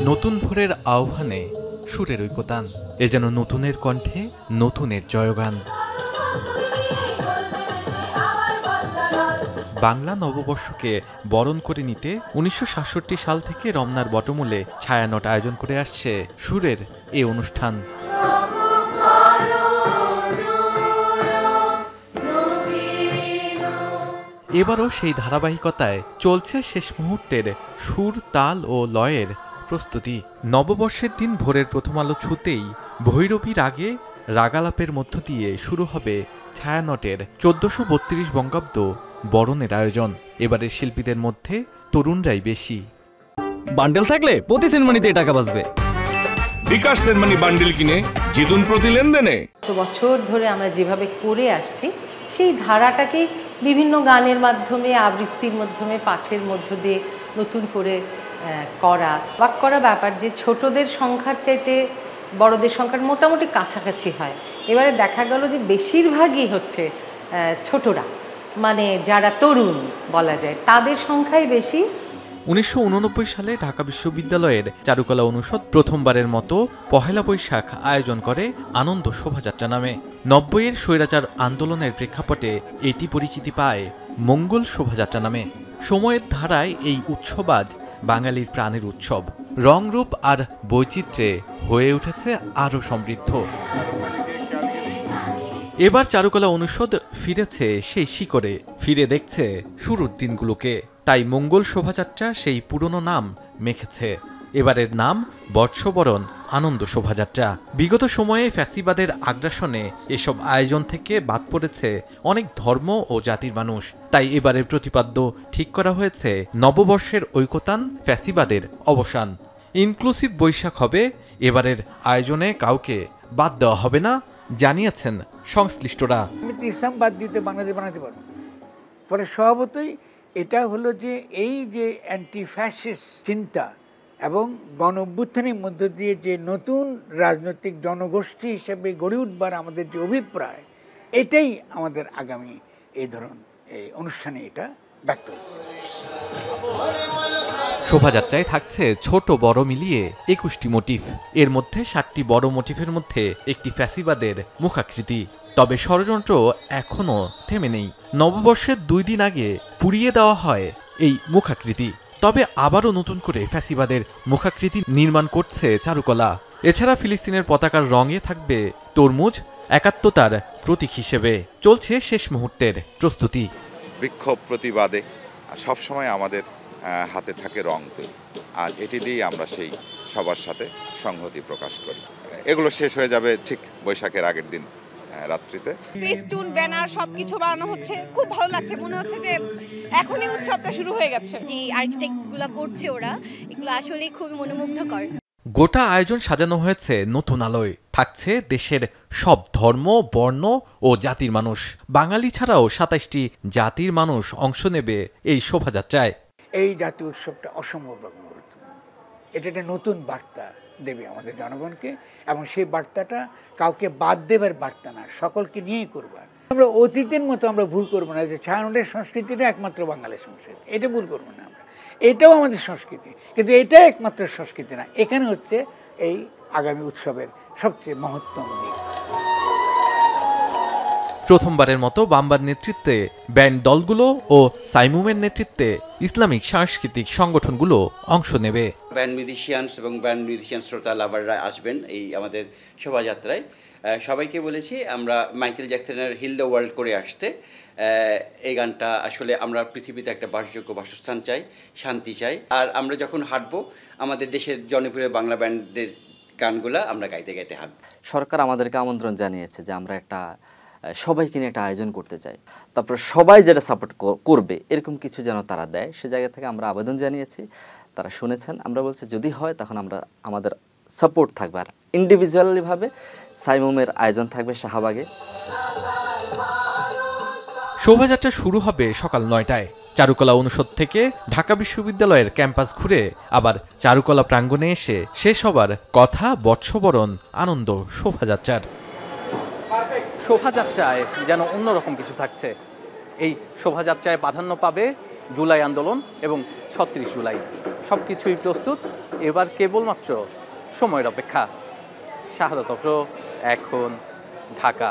নতুন ভোরের আহ্বানে সুরের ঐকতান, এ যেন নতুনের কণ্ঠে নতুনের জয়গান। বাংলা নববর্ষকে বরণ করে নিতে ১৯৬৭ সাল থেকে রমনার বটমূলে ছায়ানট আয়োজন করে আসছে সুরের এ অনুষ্ঠান। এবারও সেই ধারাবাহিকতায় চলছে শেষ মুহূর্তের সুর, তাল ও লয়ের প্রস্তুতি। নববর্ষের দিন ভোরের প্রথম আলো ছুতেই ভৈরবীর আগে রাগালাপের মধ্য দিয়ে শুরু হবে ছায়ানটের ১৪৩২ বঙ্গাব্দ বরণের আয়োজন। এবারের শিল্পীদের মধ্যে তরুণরাই বেশি। বান্ডেল থাকলে প্রতি সেনমানিতে টাকা বাঁচবে। বিকাশ সেনমানি বান্ডেল কিনে জিতুন প্রতি লেনদেনে। তো বছর ধরে আমরা যেভাবে করে আসছি সেই ধারাটাকেই বিভিন্ন গানের মাধ্যমে, আবৃত্তির মাধ্যমে, পাঠের মধ্য দিয়ে নতুন করে করা, অবাক করা ব্যাপার যে ছোটদের সংখ্যার চাইতে বড়দের সংখ্যার মোটামুটি কাছাকাছি হয়। এবারে দেখা গেল যে বেশিরভাগই হচ্ছে ছোটরা, মানে যারা তরুণ বলা যায়, তাদের সংখ্যাই বেশি। ১৯৮৯ সালে ঢাকা বিশ্ববিদ্যালয়ের চারুকলা অনুষদ প্রথমবারের মতো পহেলা বৈশাখ আয়োজন করে আনন্দ শোভাযাত্রা নামে। ৯০-এর স্বৈরাচার আন্দোলনের প্রেক্ষাপটে এটি পরিচিতি পায় মঙ্গল শোভাযাত্রা নামে। সময়ের ধারায় এই উৎসব আজ বাঙালির প্রাণের উৎসব, রংরূপ আর বৈচিত্র্যে হয়ে উঠেছে আরও সমৃদ্ধ। এবার চারুকলা অনুষদ ফিরেছে সেই শিকড়ে, ফিরে দেখছে শুরুর দিনগুলোকে। তাই মঙ্গল শোভাযাত্রা সেই পুরনো নাম মেখেছে। এবারের নাম বর্ষবরণ আনন্দ শোভাযাত্রা। বিগত সময়ে ফ্যাসিবাদের আগ্রাসনে এসব আয়োজন থেকে বাদ পড়েছে অনেক ধর্ম ও জাতির মানুষ। তাই এবারের প্রতিপাদ্য ঠিক করা হয়েছে নববর্ষের ঐকতান, ফ্যাসিবাদের অবসান। ইনক্লুসিভ বৈশাখ হবে এবারের আয়োজনে, কাউকে বাদ দেওয়া হবে না জানিয়েছেন সংশ্লিষ্টরা। ইসলাম বাদ দিতে বাংলাদেশ বানাতে পারবো। ফলে স্বভাবতই এটা হলো যে এই যে অ্যান্টি ফ্যাসিস্ট চিন্তা এবং গণ অভ্যুত্থানের মধ্য দিয়ে যে নতুন রাজনৈতিক জনগোষ্ঠী হিসেবে গড়ে উঠবার আমাদের যে অভিপ্রায়, এটাই আমাদের আগামী এই ধরনের এই অনুষ্ঠানে এটা ব্যক্ত হবে। শোভাযাত্রায় থাকছে ছোট বড় মিলিয়ে ২১টি মোটিফ। এর মধ্যে ৭টি বড় মোটিফের মধ্যে একটি ফ্যাসিবাদের মুখাকৃতি। তবে ষড়যন্ত্র এখনও থেমে নেই। নববর্ষের ২ দিন আগে পুড়িয়ে দেওয়া হয় এই মুখাকৃতি। তবে আবারও নতুন করে ফ্যাসিবাদের মুখাকৃতি নির্মাণ করছে চারুকলা। এছাড়া ফিলিস্তিনের পতাকার রঙে থাকবে তরমুজ, একাত্মতার প্রতীক হিসেবে। চলছে শেষ মুহূর্তের প্রস্তুতি। বিক্ষোভ প্রতিবাদে সবসময় আমাদের হাতে থাকে রং তৈরি, আর এটি দিয়েই আমরা সেই সবার সাথে সংহতি প্রকাশ করি। এগুলো শেষ হয়ে যাবে ঠিক বৈশাখের আগের দিন রাত্রিতে। ফেস্টুন, ব্যানার সবকিছু বানানো হচ্ছে, খুব ভালো লাগছে। মনে হচ্ছে যে এখনই উৎসবটা শুরু হয়ে গেছে। যে আর্কিটেক্টগুলো করছে ওরা, এগুলো আসলে খুব মনোমুগ্ধকর। গোটা আয়োজন সাজানো হয়েছে নতুন আলোয়। থাকছে দেশের সব ধর্ম, বর্ণ ও জাতির মানুষ। বাঙালি ছাড়াও ২৭টি জাতির মানুষ অংশ নেবে এই শোভাযাত্রায়। এই জাতীয় উৎসবটা অসম্ভব রকম গুরুত্বপূর্ণ। এটা একটা নতুন বার্তা দেবে আমাদের জনগণকে, এবং সেই বার্তাটা কাউকে বাদ দেবার বার্তা না, সকলকে নিয়েই করবার। আমরা অতীতের মতো আমরা ভুল করবো না যে ছায়ানটের সংস্কৃতিটা একমাত্র বাঙালির সংস্কৃতি, এটা ভুল করবো না আমরা। এটাও আমাদের সংস্কৃতি, কিন্তু এটা একমাত্র সংস্কৃতি না। এখানে হচ্ছে এই আগামী উৎসবের সবচেয়ে মহত্তম দিক। প্রথমবারের মতো বাম্বার নেতৃত্বে ব্যান্ড দলগুলো ও সাইমুমের নেতৃত্বে ইসলামিক সাংস্কৃতিক সংগঠনগুলো অংশ নেবে। ব্যান্ড মিউজিশিয়ানস এবং ব্যান্ড মিউজিশিয়ান শ্রোতা লাভাররা আসবেন এই আমাদের শোভাযাত্রায়। সবাইকে বলেছি আমরা মাইকেল জ্যাকসনের হিল দ্য ওয়ার্ল্ড করে আসতে। এই গানটা আসলে আমরা পৃথিবীতে একটা বাসযোগ্য বাসস্থান চাই, শান্তি চাই। আর আমরা যখন হাঁটবো আমাদের দেশের জনপ্রিয় বাংলা ব্যান্ডের গানগুলা আমরা গাইতে গাইতে হাঁটবো। সরকার আমাদেরকে আমন্ত্রণ জানিয়েছে যে আমরা একটা সবাইকে নিয়ে একটা আয়োজন করতে চাই, তারপর সবাই যেটা সাপোর্ট করবে এরকম কিছু যেন তারা দেয়। সে জায়গা থেকে আমরা আবেদন জানিয়েছি, তারা শুনেছেন। আমরা বলছি যদি হয় তখন আমরা আমাদের সাপোর্ট থাকবে। আর ইন্ডিভিজুয়ালিভাবে সাইমুমের আয়োজন থাকবে শাহবাগে। শোভাযাত্রা শুরু হবে সকাল ৯টায়। চারুকলা অনুষদ থেকে ঢাকা বিশ্ববিদ্যালয়ের ক্যাম্পাস ঘুরে আবার চারুকলা প্রাঙ্গণে এসে শেষ হবার কথা বর্ষবরণ আনন্দ শোভাযাত্রার। শোভাযাত্রায় যেন অন্যরকম কিছু থাকছে। এই শোভাযাত্রায় প্রাধান্য পাবে জুলাই আন্দোলন এবং ৩৬ জুলাই। সব কিছুই প্রস্তুত, এবার কেবলমাত্র সময়ের অপেক্ষা। শাহাদাত অফরো, এখন, ঢাকা।